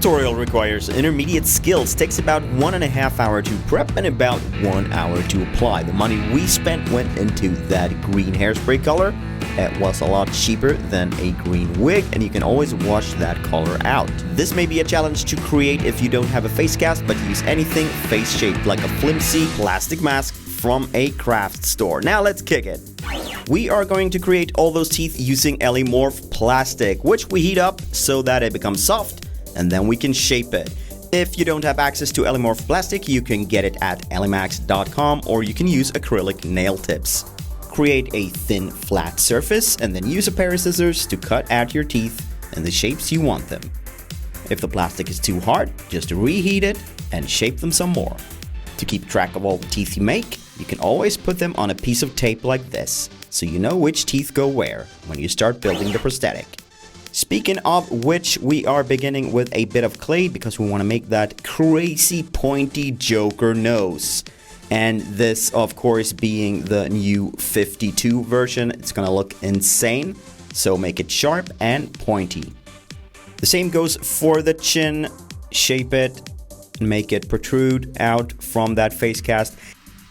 tutorial requires intermediate skills, takes about 1.5 hours to prep and about 1 hour to apply. The money we spent went into that green hairspray color. It was a lot cheaper than a green wig, and you can always wash that color out. This may be a challenge to create if you don't have a face cast, but use anything face-shaped like a flimsy plastic mask from a craft store. Now let's kick it. We are going to create all those teeth using Polymorph plastic, which we heat up so that it becomes soft, and then we can shape it. If you don't have access to Polymorph plastic, you can get it at Alimax.com, or you can use acrylic nail tips. Create a thin, flat surface, and then use a pair of scissors to cut out your teeth in the shapes you want them. If the plastic is too hard, just reheat it and shape them some more. To keep track of all the teeth you make, you can always put them on a piece of tape like this, so you know which teeth go where when you start building the prosthetic. Speaking of which, we are beginning with a bit of clay because we want to make that crazy pointy Joker nose. And this, of course, being the new 52 version, it's gonna look insane, so make it sharp and pointy. The same goes for the chin. Shape it and make it protrude out from that face cast.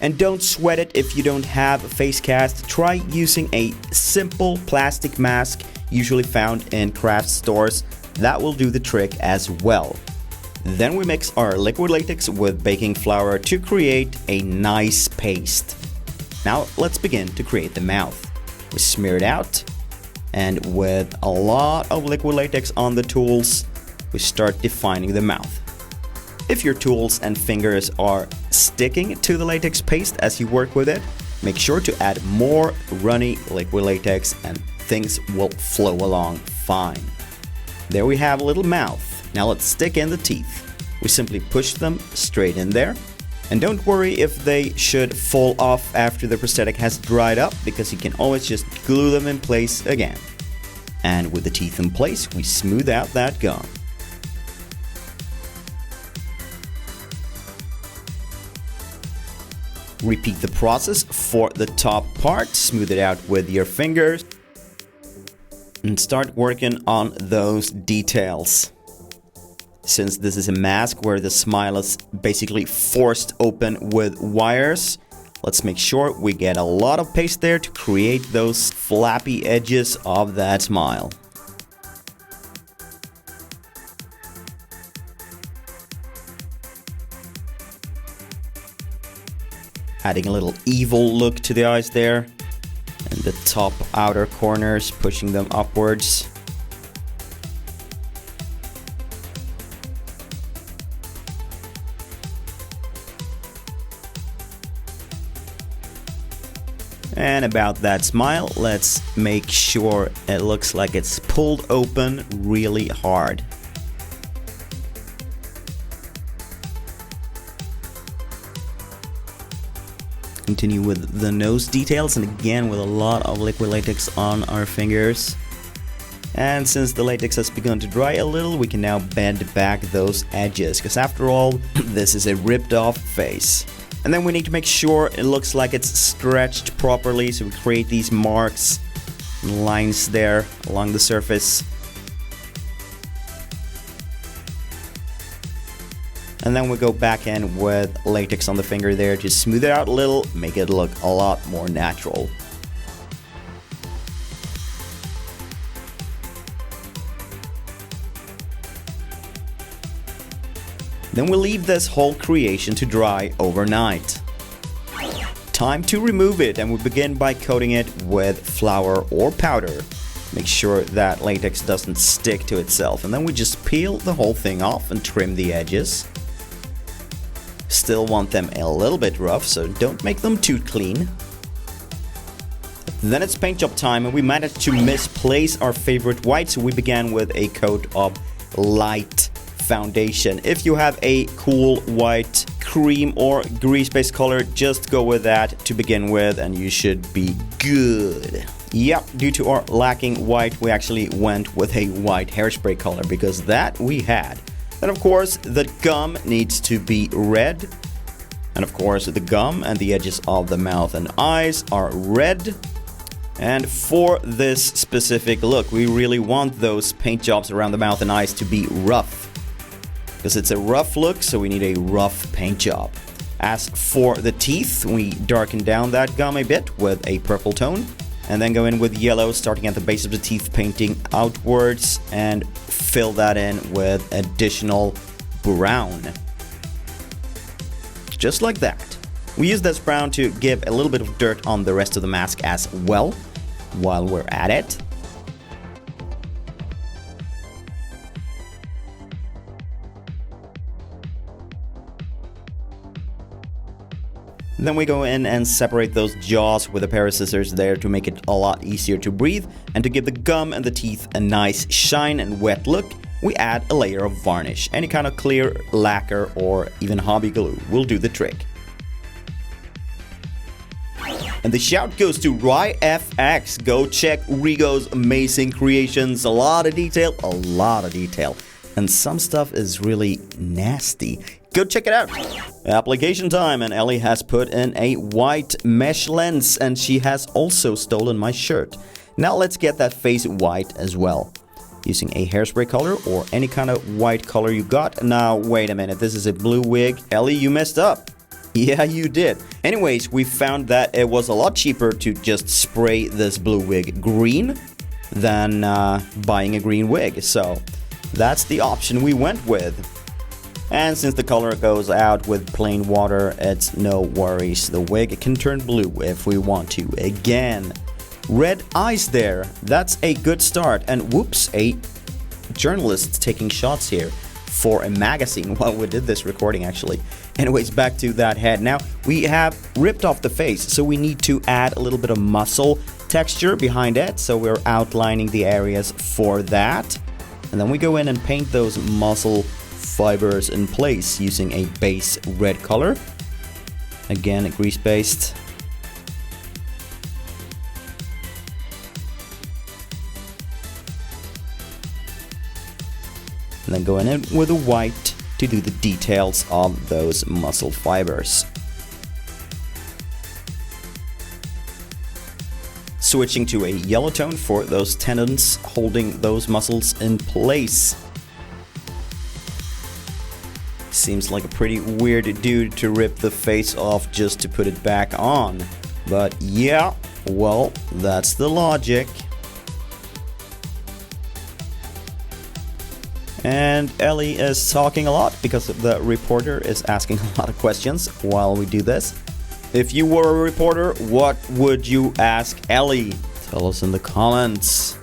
And don't sweat it if you don't have a face cast. Try using a simple plastic mask, usually found in craft stores. That will do the trick as well. Then we mix our liquid latex with baking flour to create a nice paste. Now let's begin to create the mouth. We smear it out, and with a lot of liquid latex on the tools, we start defining the mouth. If your tools and fingers are sticking to the latex paste as you work with it, make sure to add more runny liquid latex and things will flow along fine. There we have a little mouth. Now let's stick in the teeth. We simply push them straight in there. And don't worry if they should fall off after the prosthetic has dried up, because you can always just glue them in place again. And with the teeth in place, we smooth out that gum. Repeat the process for the top part. Smooth it out with your fingers and start working on those details. Since this is a mask where the smile is basically forced open with wires, let's make sure we get a lot of paste there to create those flappy edges of that smile. Adding a little evil look to the eyes there, and the top outer corners, pushing them upwards. And about that smile, let's make sure it looks like it's pulled open really hard. Continue with the nose details, and again with a lot of liquid latex on our fingers. And since the latex has begun to dry a little, we can now bend back those edges, because after all, this is a ripped off face. And then we need to make sure it looks like it's stretched properly, so we create these marks and lines there along the surface. And then we go back in with latex on the finger there, just smooth it out a little, make it look a lot more natural. Then we leave this whole creation to dry overnight. Time to remove it, and we begin by coating it with flour or powder. Make sure that latex doesn't stick to itself, and then we just peel the whole thing off and trim the edges. Still want them a little bit rough, so don't make them too clean. Then it's paint job time, and we managed to misplace our favorite white, so we began with a coat of light foundation. If you have a cool white, cream or grease-based color, just go with that to begin with and you should be good. Yep, due to our lacking white, we actually went with a white hairspray color because that we had. And of course, the gum needs to be red. And of course, the gum and the edges of the mouth and eyes are red. And for this specific look, we really want those paint jobs around the mouth and eyes to be rough. because it's a rough look, so we need a rough paint job. As for the teeth, we darken down that gum a bit with a purple tone, and then go in with yellow, starting at the base of the teeth, painting outwards, and fill that in with additional brown. Just like that. We use this brown to give a little bit of dirt on the rest of the mask as well, while we're at it. Then we go in and separate those jaws with a pair of scissors there to make it a lot easier to breathe, and to give the gum and the teeth a nice shine and wet look, we add a layer of varnish. Any kind of clear lacquer or even hobby glue will do the trick. And the shout goes to RyFX. Go check Rigo's amazing creations. A lot of detail, and some stuff is really nasty. Go check it out. Application time, and Ellie has put in a white mesh lens, and she has also stolen my shirt. Now let's get that face white as well, using a hairspray color or any kind of white color you got. Now wait a minute, this is a blue wig. Ellie, you messed up. Yeah, you did. Anyways, we found that it was a lot cheaper to just spray this blue wig green than buying a green wig, so that's the option we went with. And since the color goes out with plain water, it's no worries. The wig can turn blue if we want to. Again, red eyes there. That's a good start. And whoops, a journalist taking shots here for a magazine while we did this recording, actually. Anyways, back to that head. Now, we have ripped off the face, so we need to add a little bit of muscle texture behind it. So we're outlining the areas for that. And then we go in and paint those muscle fibers in place using a base red color. Again, grease-based. And then going in with a white to do the details of those muscle fibers. Switching to a yellow tone for those tendons holding those muscles in place. Seems like a pretty weird dude to rip the face off just to put it back on. But yeah, well, that's the logic. And Ellie is talking a lot because the reporter is asking a lot of questions while we do this. If you were a reporter, what would you ask Ellie? Tell us in the comments.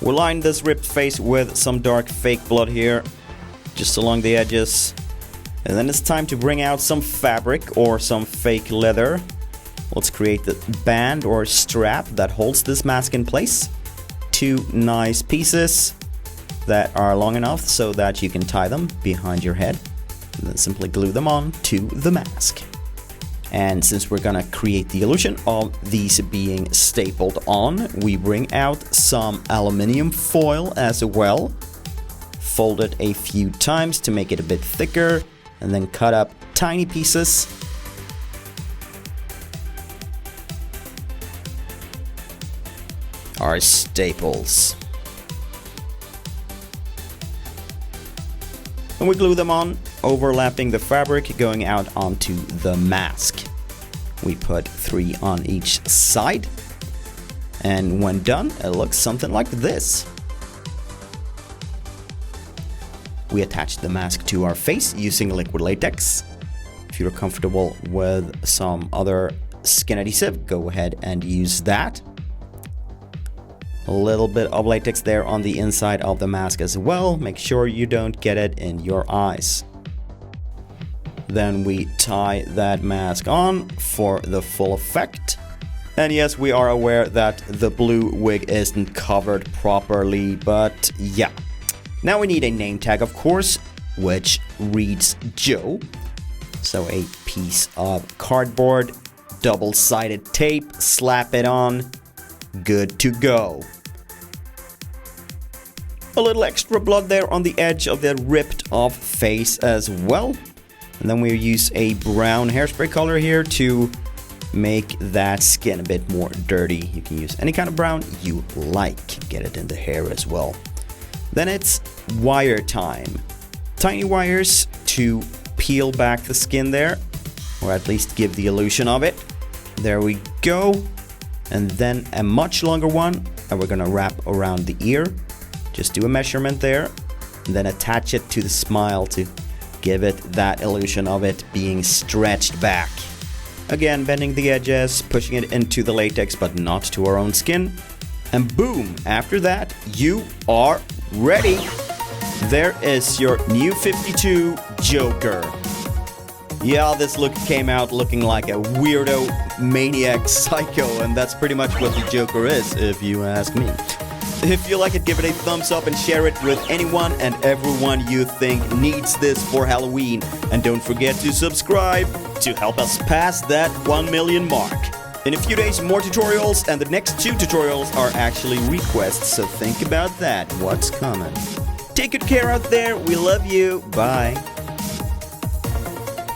We'll line this ripped face with some dark fake blood here, just along the edges. And then it's time to bring out some fabric or some fake leather. Let's create the band or strap that holds this mask in place. Two nice pieces that are long enough so that you can tie them behind your head. And then simply glue them on to the mask. And since we're gonna create the illusion of these being stapled on, we bring out some aluminum foil as well. Fold it a few times to make it a bit thicker, and then cut up tiny pieces. Our staples. And we glue them on, overlapping the fabric, going out onto the mask. We put 3 on each side. And when done, it looks something like this. We attach the mask to our face using liquid latex. If you're comfortable with some other skin adhesive, go ahead and use that. A little bit of latex there on the inside of the mask as well. Make sure you don't get it in your eyes. Then we tie that mask on for the full effect. And yes, we are aware that the blue wig isn't covered properly, but yeah. Now we need a name tag, of course, which reads Joe. So a piece of cardboard, double-sided tape, slap it on, good to go. A little extra blood there on the edge of the ripped off face as well. And then we use a brown hairspray color here to make that skin a bit more dirty. You can use any kind of brown you like. Get it in the hair as well. Then it's wire time. tiny wires to peel back the skin there, or at least give the illusion of it. There we go. And then a much longer one, and we're gonna wrap around the ear. Just do a measurement there, and then attach it to the smile to give it that illusion of it being stretched back. Again, bending the edges, pushing it into the latex, but not to our own skin. And boom, after that, you are ready. There is your new 52 Joker. Yeah, this look came out looking like a weirdo maniac psycho, and that's pretty much what the Joker is, if you ask me. If you like it, give it a thumbs up and share it with anyone and everyone you think needs this for Halloween. And don't forget to subscribe to help us pass that 1 million mark. In a few days, more tutorials, and the next 2 tutorials are actually requests, so think about that. What's coming? Take good care out there. We love you. Bye.